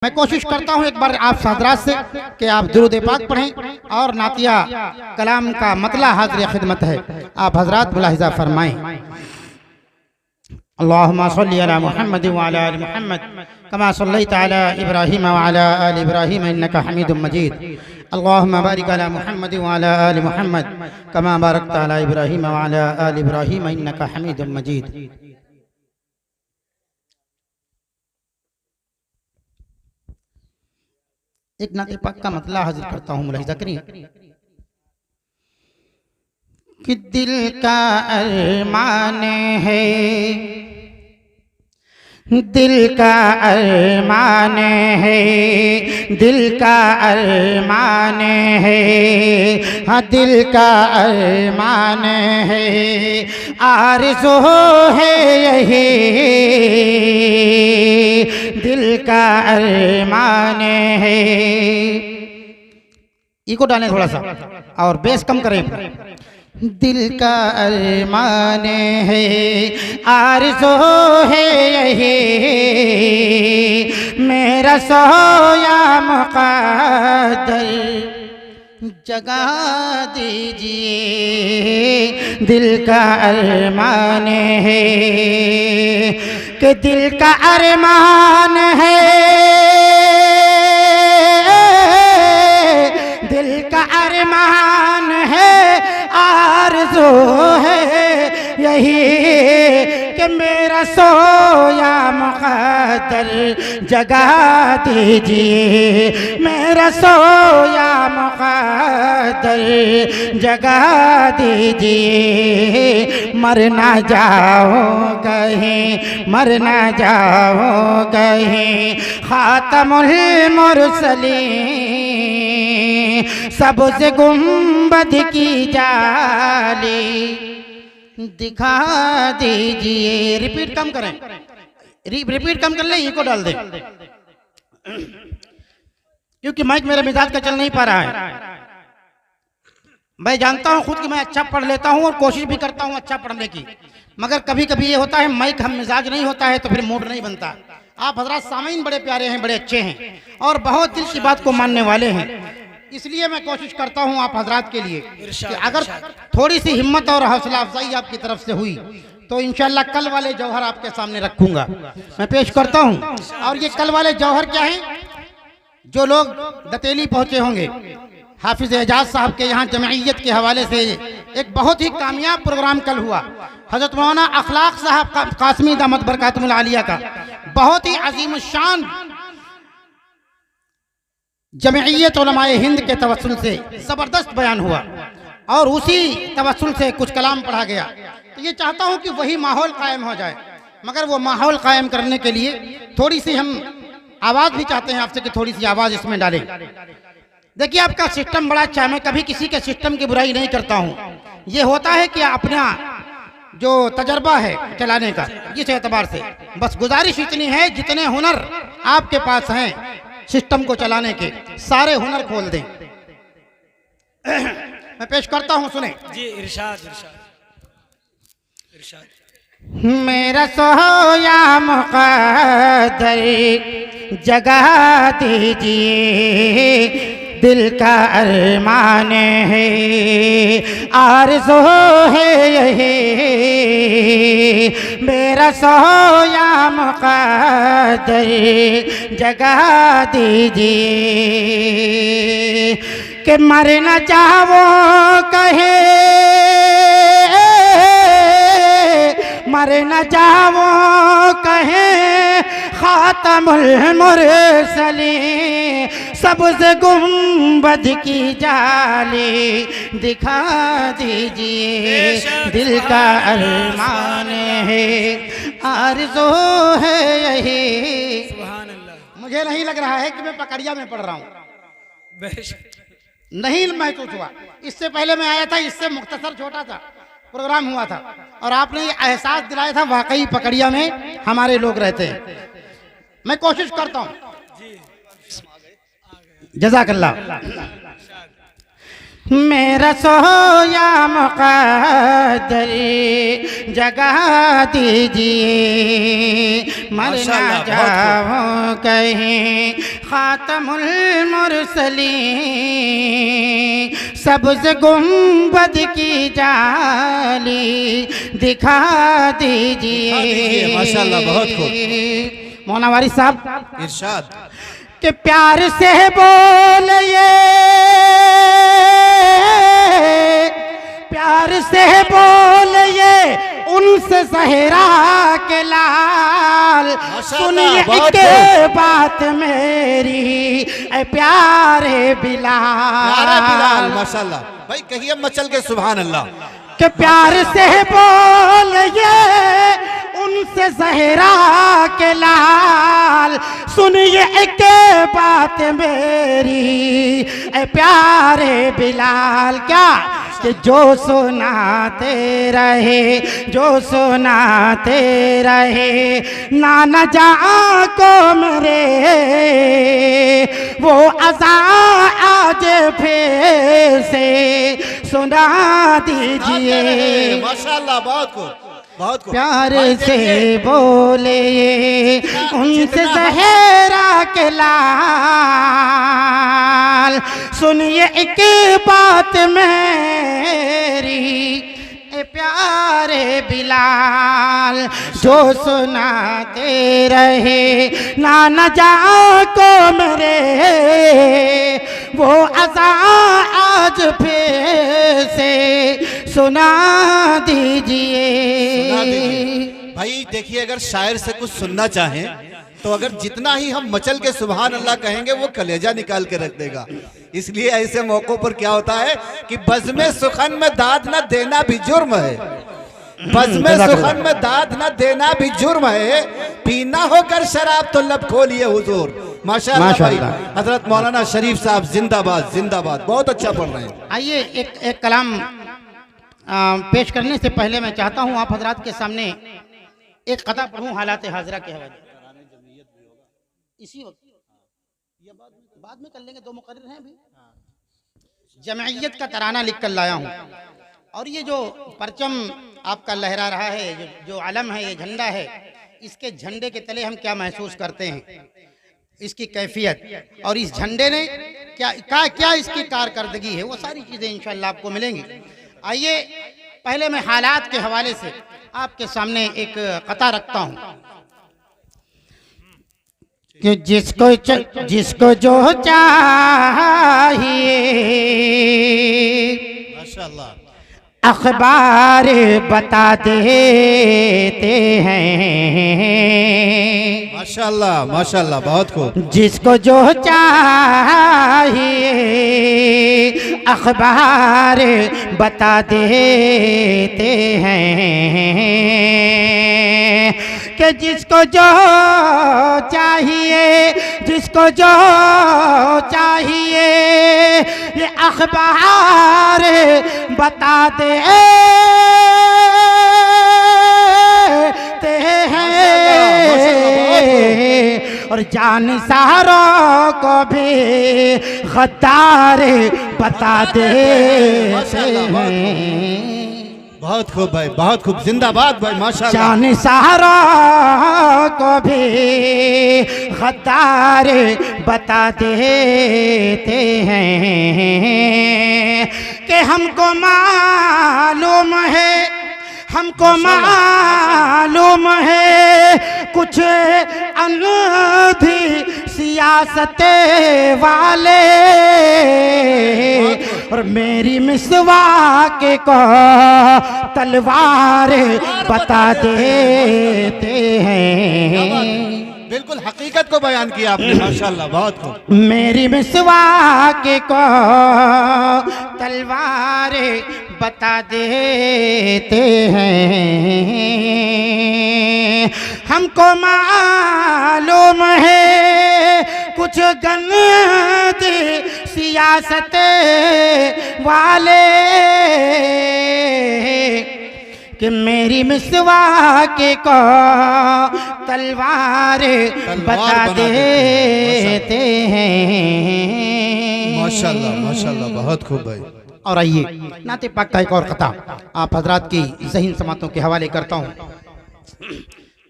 मैं कोशिश करता हूँ एक बार आप हज़रात से कि आप दुरूद पाक पढ़ें और नातिया कलाम का मतला हाज़िर खिदमत है। आप हज़रात मुलाहिज़ा फरमाएं। अल्लाहुम्मा सल्ली अला मुहम्मद व अला आलि मुहम्मद कमा सल्लैता अला इब्राहीम व अला आलि इब्राहीम इन्नका हमीदुम मजीद। अल्लाहुम्मा बारिक अला मुहम्मद व अला आलि मुहम्मद कमा बारकता अला इब्राहीम व अला आलि इब्राहीम इन्नका हमीदुम मजीद। एक नाते पाक का मतला हाजिर करता हूँ, मुलाहिज़ा करिए कि दिल का अरमान है, दिल का अरमान है, दिल का अरमान है, हाँ दिल का अरमान है, आरज़ू है यही दिल का अरमान है। इको डालें थोड़ा सा और बेस कम करें। दिल का अरमान है, आरज़ू है यही मेरा सोया मुक़द्दर जगा दीजिए। दिल का अरमान है कि दिल का अरमान है, दिल का अरमान है, आरज़ू है यही कि मेरा सोया मुक़द्दर जगा दीजिए, मेरा सोया मुक़द्दर जगा दीजिए। मर ना जाओ कहीं, मर ना जाओ कहीं, ख़ातमुल मुरसलीन सबसे गुंबद की जाली दिखा दीजिए। रिपीट कम करें, रिपीट कम कर लें, इको डाल दें क्योंकि माइक मेरे मिजाज का चल नहीं पा रहा है। मैं जानता हूं खुद कि मैं अच्छा पढ़ लेता हूं और कोशिश भी करता हूं अच्छा पढ़ने की, मगर कभी कभी ये होता है माइक हम मिजाज नहीं होता है तो फिर मूड नहीं बनता। आप हज़रात सामीन बड़े प्यारे हैं, बड़े अच्छे हैं और बहुत दिल की बात को मानने वाले हैं, इसलिए मैं कोशिश करता हूं आप हज़रात के लिए कि अगर थोड़ी सी हिम्मत और हौसला अफजाई आपकी तरफ से हुई तो इंशाल्लाह कल वाले जौहर आपके सामने रखूंगा, मैं पेश करता हूं। और ये कल वाले जौहर क्या हैं? जो लोग दतेली पहुंचे होंगे, हाफिज एजाज साहब के यहाँ जमईयत के हवाले से एक बहुत ही कामयाब प्रोग्राम कल हुआ। हज़रत मौलाना अखलाक साहब कासमी दामत बरकातुल आलिया का बहुत ही अजीम शान जमईयत उलमाए हिंद के तवस्सुल से ज़बरदस्त बयान हुआ और उसी तवस्सुल से कुछ कलाम पढ़ा गया। तो ये चाहता हूँ कि वही माहौल कायम हो जाए, मगर वो माहौल कायम करने के लिए थोड़ी सी हम आवाज़ भी चाहते हैं आपसे कि थोड़ी सी आवाज़ इसमें डालें। देखिए आपका सिस्टम बड़ा अच्छा है, मैं कभी किसी के सिस्टम की बुराई नहीं करता हूँ। ये होता है कि अपना जो तजर्बा है चलाने का, इस एतबार से बस गुजारिश इतनी है जितने हुनर आपके पास हैं सिस्टम को चलाने के, सारे हुनर खोल दें। मैं पेश करता हूँ, सुने जी। इरशाद इरशाद इरशाद। मेरा सोया मुक़द्दर जगा दीजिए, दिल का अरमान है, आरज़ू है यही मेरा सोया मुक़द्दर जगा दीजिए। कि मर न जाओ कहे, मर न जाओ कहे, ख़ातमुल मुरसलीन सबसे गुंबद की जाली दिखा दीजिए। दिल का अरमान है, आरज़ू है यही। सुभान अल्लाह। मुझे नहीं लग रहा है कि मैं पकड़िया में पढ़ रहा हूँ, बेशक नहीं महसूस हुआ। इससे पहले मैं आया था, इससे मुख्तसर छोटा सा प्रोग्राम हुआ था और आपने ये एहसास दिलाया था वाकई पकड़िया में हमारे लोग रहते हैं। मैं कोशिश करता हूँ। जज़ाकल्लाह। मेरा सोया मुक़द्दर जगा दीजिए, मर ना जाऊं कहीं खातमुल मुरसलीन, सब्ज़ गुंबद की जाली दिखा दीजिए। माशाअल्लाह, बहुत खूब। मौलाना वारिस साहब इरशाद। कि प्यार से बोलिए, प्यार से बोलिए उनसे ज़हरा के लाल, सुनिए के बात मेरी ऐ प्यारे बिलाल। माशाअल्लाह भाई, कहिए मचल के सुभान अल्लाह। कि प्यार से बोलिए उनसे ज़हरा के लाल, सुनिए एक बात मेरी ऐ प्यारे बिलाल। क्या कि जो सुनाते रहे, जो सुनाते रहे नाना जान को मेरे, वो अज़ा आज फिर से सुना दीजिए। माशाअल्लाह, बहुत खूब, बहुत खूब। प्यार से बोले उनसे ज़हरा के लाल, सुनिए एक बात मेरी ए प्यारे बिलाल, जो सुनाते रहे नाना जान को मेरे, वो अज़ा आज फिर से सुना दीजिए। भाई देखिए, अगर शायर से कुछ सुनना चाहें तो अगर जितना ही हम मचल के सुभान अल्लाह कहेंगे वो कलेजा निकाल के रख देगा। इसलिए ऐसे मौकों पर क्या होता है कि बज़्म सुखन में दाद न देना भी जुर्म है, बज़्म सुखन में दाद न देना भी जुर्म है, पीना होकर शराब तो लब खोलिए हुजूर। माशाअल्लाह भाई, हजरत मौलाना शरीफ साहब जिंदाबाद जिंदाबाद, बहुत अच्छा पढ़ रहे हैं। आइए एक कलाम पेश करने से पहले मैं चाहता हूँ आप हजरात के सामने एक कथा पढ़ूँ हालात हाजरा के हवाले। इसी वक्त या बाद में कर लेंगे, दो मुकर्रर हैं अभी। जमइयत का तराना लिख कर लाया हूँ, और ये जो परचम आपका लहरा रहा है, जो अलम है, ये झंडा है, इसके झंडे के तले हम क्या महसूस करते हैं, इसकी कैफियत और इस झंडे ने क्या इसकी कारकर्दगी है, वो सारी चीज़ें इंशाअल्लाह आपको मिलेंगी। आइए पहले मैं हालात के हवाले से आपके सामने एक कथा रखता हूँ कि जिसको जो चाहिए माशाअल्लाह अखबार बता देते हैं। माशाअल्लाह माशाअल्लाह, बहुत खूब। जिसको जो चाहिए अखबार बता देते हैं, कि जिसको जो चाहिए, जिसको जो चाहिए ये अखबार बता देते हैं, और जानिसारों को भी गद्दार बता देते हैं। बहुत खूब भाई, बहुत खूब, जिंदाबाद भाई, माशाअल्लाह। जानिसारों को भी गद्दार बता देते हैं, कि हमको मालूम है, हमको मालूम है कुछ अनधी सियासत वाले, और मेरी मिसवाक को तलवार बता देते हैं। बिल्कुल हकीकत को बयान किया आपने, माशाअल्लाह, बहुत खूब। मेरी मिसवाक को तलवार बता देते हैं, हमको मालूम है कुछ गंदी सियासत वाले, कि मेरी मिसवाक को तलवार बता देते हैं। माशाअल्लाह माशाअल्लाह, बहुत खूब भाई। और आइए नाते पाक का एक और कथा आप हजरात की ज़हीन समातों के हवाले करता हूँ।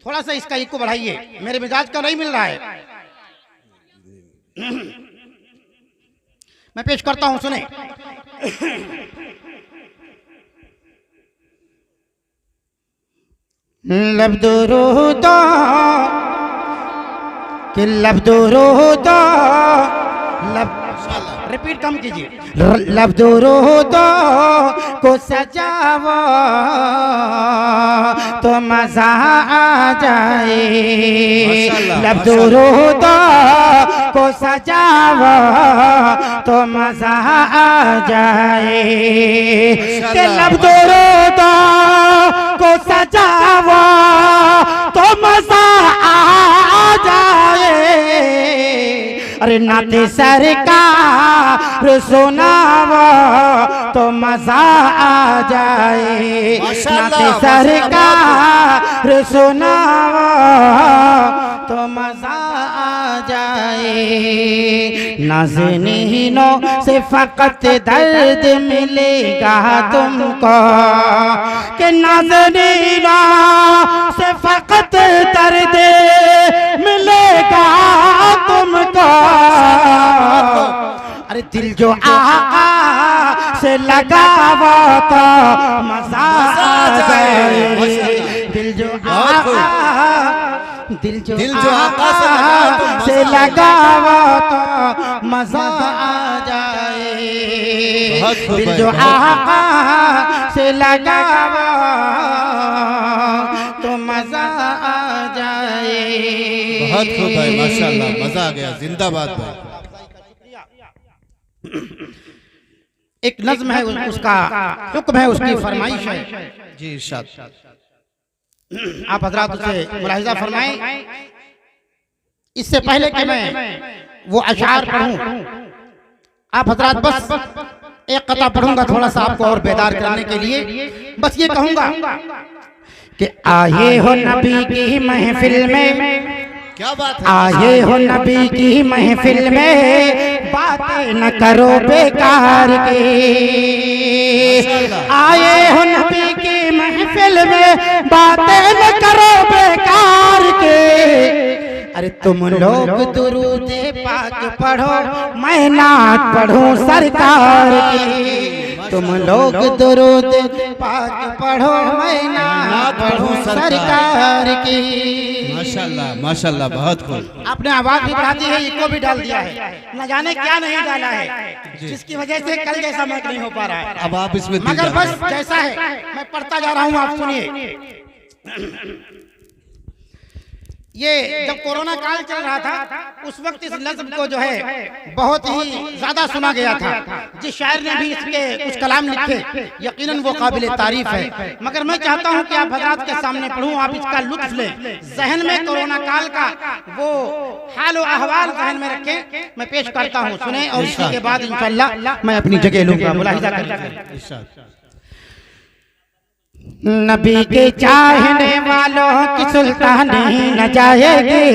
थोड़ा सा इसका इको बढ़ाइए, मेरे मिजाज का नहीं मिल रहा है। मैं पेश करता हूँ, सुने। लब्दुरूदा कि लब्दुरूदा लब रिपीट कम कीजिए। लब्दुरूदा को सजावा तो मजा आ जाए। लब्दुरूदा को सजावा तो मजा आ जाए। कि लब्दुरूदा को सजावा तो मजा आ जाए। अरे नाते सरकार सुनावा तो मजा आ जाए। नाते सरकार सुनावा तो मजा आ जाए। नाज़नीनों से फकत दर्द मिलेगा तुमको। कि नाज़नीनों से फकत दर्द मिलेगा तुमको। अरे दिल जो आका से लगावा तो मजा आ जाए। दिल जो आका से लगावा तो मजा आ जाए। दिल जो आका से लगावा तो मजा आ जाए। बहुत खूब भाई, माशाल्लाह, मजा आ गया। जिंदाबाद भाई। एक नज्म है, उसका हुक्म है, उसकी फरमाइश है जी इरशाद। आप हजरात उसे मुलाहिजा फरमाएं। इससे पहले कि मैं वो अशार पढ़ूं, आप हजरात बस एक कथा पढ़ूंगा थोड़ा सा आपको और बेदार करने के लिए। बस ये कहूंगा कि आए हो नबी की महफिल में, क्या बात है। आए हो नबी की महफिल में, बातें न करो बेकार के। आए हो नबी की महफिल में, बातें न करो बेकार के। अरे तुम लोग दुरूद पाक पढ़ो, मैं नात पढ़ूं सरकार की। तुम लोग दुरूद पाक पढ़ो, मैं नात पढ़ूं सरकार की। माशाल्लाह माशाल्लाह, बहुत खूब। आपने आवाज भी बढ़ा दी है, इको भी डाल दिया है, न जाने क्या नहीं डाला है, जिसकी वजह से कल जैसा मैच नहीं हो पा रहा है। अब आप इसमें मगर बस जैसा है मैं पढ़ता जा रहा हूँ, आप सुनिए। ये जब कोरोना काल चल रहा था उस वक्त इस नज़्म को जो है बहुत ही ज्यादा सुना गया था। जिस शायर ने भी इसके कुछ कलाम लिखे यकीनन वो काबिल तारीफ है। मगर मैं चाहता हूं कि आप हजरात के सामने पढ़ूं, आप इसका लुत्फ लें, जहन में कोरोना काल का वो हाल व अहवाल जहन में रखें। मैं पेश करता हूं, सुने, और इसी के बाद इंशाअल्लाह मैं अपनी जगह लूंगा। मुलाहिजा करें। नबी के चाहने वालों की सुल्तानी न जाएगी।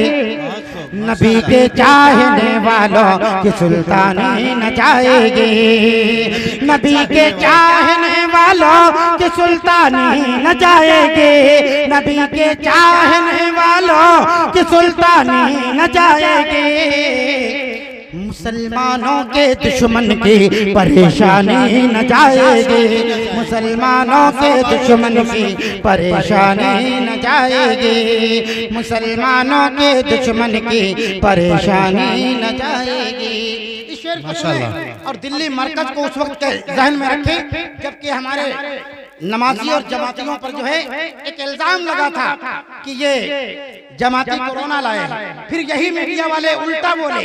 नबी के चाहने वालों की सुल्तानी न जाएगी। नबी के चाहने वालों की सुल्तानी न जाएगी। नबी के चाहने वालों की सुल्तानी न जाएगी। मुसलमानों के दुश्मन की परेशानी न जाएगी। मुसलमानों के दुश्मन की परेशानी न जाएगी। मुसलमानों के दुश्मन की परेशानी न जाएगी। इस शेर को सुने और दिल्ली मरकज को उस वक्त के जहन में रखें जबकि हमारे नमाजी और जमातियों पर जो है एक इल्जाम लगा था कि ये जमाती कोरोना लाए। फिर यही मीडिया वाले उल्टा बोले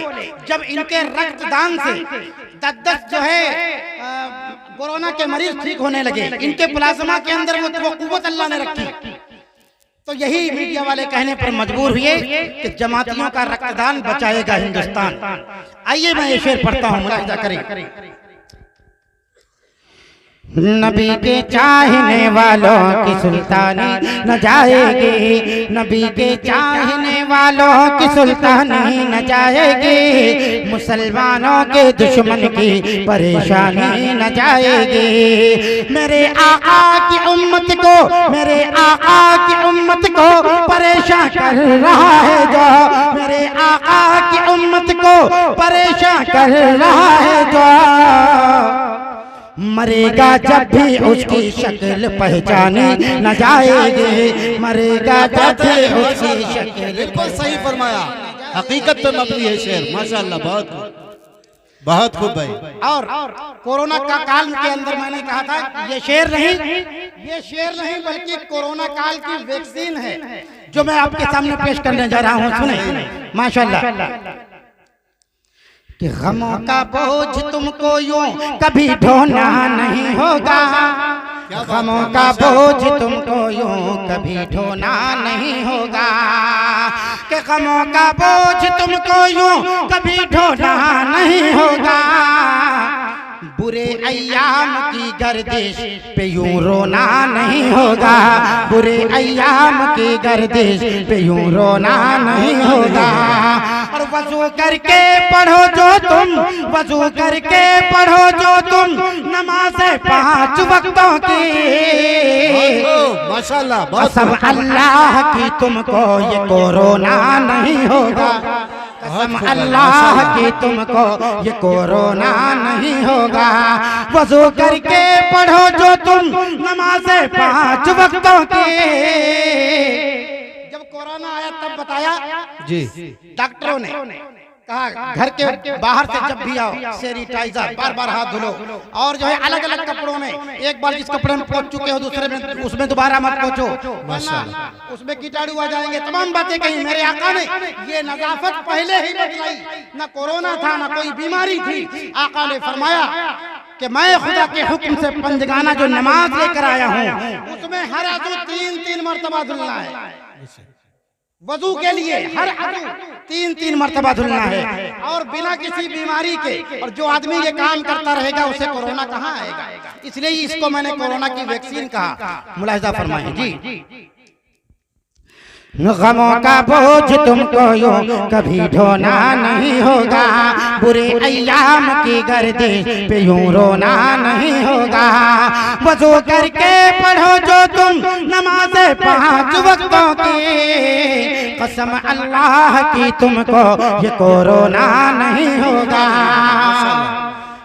जब इनके रक्तदान से 10 जो है कोरोना के मरीज ठीक होने लगे। इनके प्लाज्मा के अंदर वो कुव्वत अल्लाह ने रखी। तो यही मीडिया वाले कहने पर मजबूर हुए कि जमातियों का रक्तदान बचाएगा हिंदुस्तान। आइए मैं ये शेर पढ़ता हूँ, मुलाहिजा करें। नबी के चाहने वालों की सुल्तानी न जाएगी, नबी के चाहने वालों की सुल्तानी न जाएगी, मुसलमानों के दुश्मन की परेशानी न जाएगी। मेरे आका की उम्मत को, मेरे आका की उम्मत को परेशान कर रहा है जो, मेरे आका की उम्मत को परेशान कर रहा है जो, मरेगा जब भी उसकी शक्ल पहचानी न जाएगी, मरेगा जब भी उसकी शक्ल। बिल्कुल सही फरमाया, हकीकत पे मबनी है शेर, माशाअल्लाह, बहुत खूब भाई। और कोरोना का काल के अंदर मैंने कहा था ये शेर नहीं बल्कि कोरोना काल की वैक्सीन है जो मैं आपके सामने पेश करने जा रहा हूँ। सुने माशाअल्लाह कि गमों का बोझ तुमको यूं कभी ढोना नहीं होगा, गमों का बोझ तुमको यूं कभी ढोना नहीं होगा, कि गमों का बोझ तुमको यूं कभी ढोना नहीं होगा, बुरे अय्याम की गर्दिश पे यूं रोना नहीं होगा, बुरे अय्याम की गर्दिश पे यूं रोना नहीं होगा। और वजू करके पढ़ो जो तुम, वजू करके पढ़ो जो तुम नमाज़ें 5 वक्तों की, माशाअल्लाह, सब अल्लाह की तुमको ये कोरोना नहीं होगा, कसम अल्लाह की तुमको ये कोरोना नहीं होगा। वजू करके पढ़ो जो तुम नमाज़ें 5 वक्तों की। जब कोरोना आया तब बताया जी, डॉक्टरों ने कहा घर के बाहर से जब भी आओ सैनिटाइजर बार बार हाथ धुलो, और जो है अलग अलग कपड़ों में, एक बार जिस कपड़े में पहुंच चुके हो दूसरे में उसमें दोबारा मत पहुंचो, माशाअल्लाह उसमें कीटाणु आ जाएंगे, तमाम बातें कही। मेरे आका ने ये नजाफत पहले ही बतलाई, ना कोरोना था ना कोई बीमारी थी। आका ने फरमाया कि मैं खुदा के हुक्म से पंजगाना जो नमाज लेकर आया हूँ उसमें हर अज़ू 3-3 मरतबा धुलना है, वजू के लिए हर अज़ू 3-3 मरतबा धुलना है, और बिना किसी बीमारी के। और जो आदमी ये काम करता रहेगा उसे कोरोना कहाँ आएगा, इसलिए इसको मैंने कोरोना की वैक्सीन कहा। मुलाहिजा फरमाएं जी। गमों का बोझ तुमको यूं कभी ढोना नहीं होगा, बुरे अय्याम की गर्दिश पे यूं रोना नहीं होगा, वज़ू करके पढ़ो जो तुम नमाज़ें 5 वक्तों की, कसम अल्लाह की तुमको ये कोरोना नहीं होगा।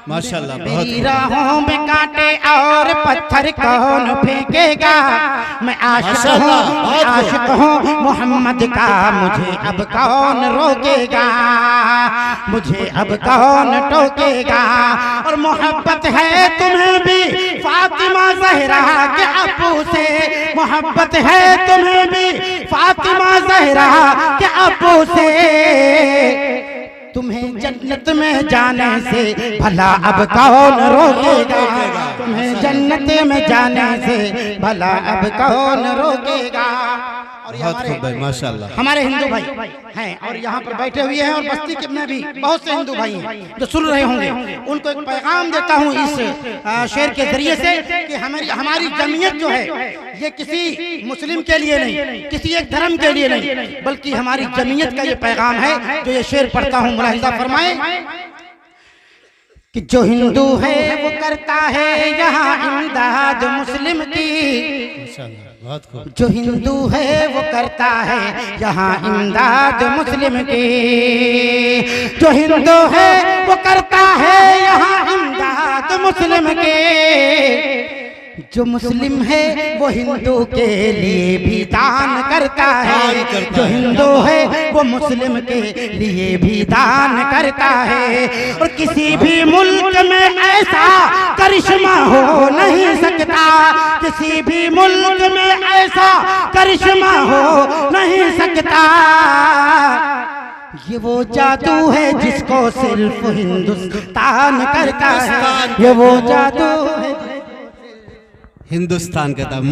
माशाअल्लाह, मेरी राहों में कांटे और पत्थर कौन फेंकेगा, मैं आशिक हूँ मोहम्मद का, मुझे अब कौन रोकेगा, मुझे अब कौन टोकेगा। और मोहब्बत है तुम्हें भी फातिमा ज़हरा के अब्बू से, मोहब्बत है तुम्हें भी फातिमा ज़हरा के अब्बू से, तुम्हें जन्नत में जाने से भला अब कौन रोकेगा, तुम्हें जन्नत में जाने से भला अब कौन रोकेगा। और माशाअल्लाह हमारे हिंदू भाई हैं और यहाँ पर बैठे हुए हैं, और बस्ती के में भी बहुत से हिंदू भाई हैं जो सुन रहे होंगे, उनको एक पैगाम देता हूँ इस शेर के जरिए से कि हमारी जमीयत जो है ये किसी मुस्लिम के लिए नहीं, किसी एक धर्म के लिए नहीं, बल्कि हमारी जमीयत का ये पैगाम है जो ये शेर पढ़ता हूँ। मुलाहिजा फरमाएं कि जो हिंदू है वो करता है यहाँ इमदाद मुस्लिम की, जो हिंदू है वो करता है यहाँ इमदाद मुस्लिम की, जो हिंदू है वो करता है यहाँ इमदाद मुस्लिम की, जो मुस्लिम है वो हिंदू के लिए भी दान करता है, जो हिंदू है वो मुस्लिम के लिए भी दान करता है। और किसी भी मुल्क में ऐसा करिश्मा हो नहीं सकता, किसी भी मुल्क में ऐसा करिश्मा हो नहीं सकता, ये वो जादू है जिसको सिर्फ हिंदुस्तान करता है, ये वो जादू है हिंदुस्तान कहता है।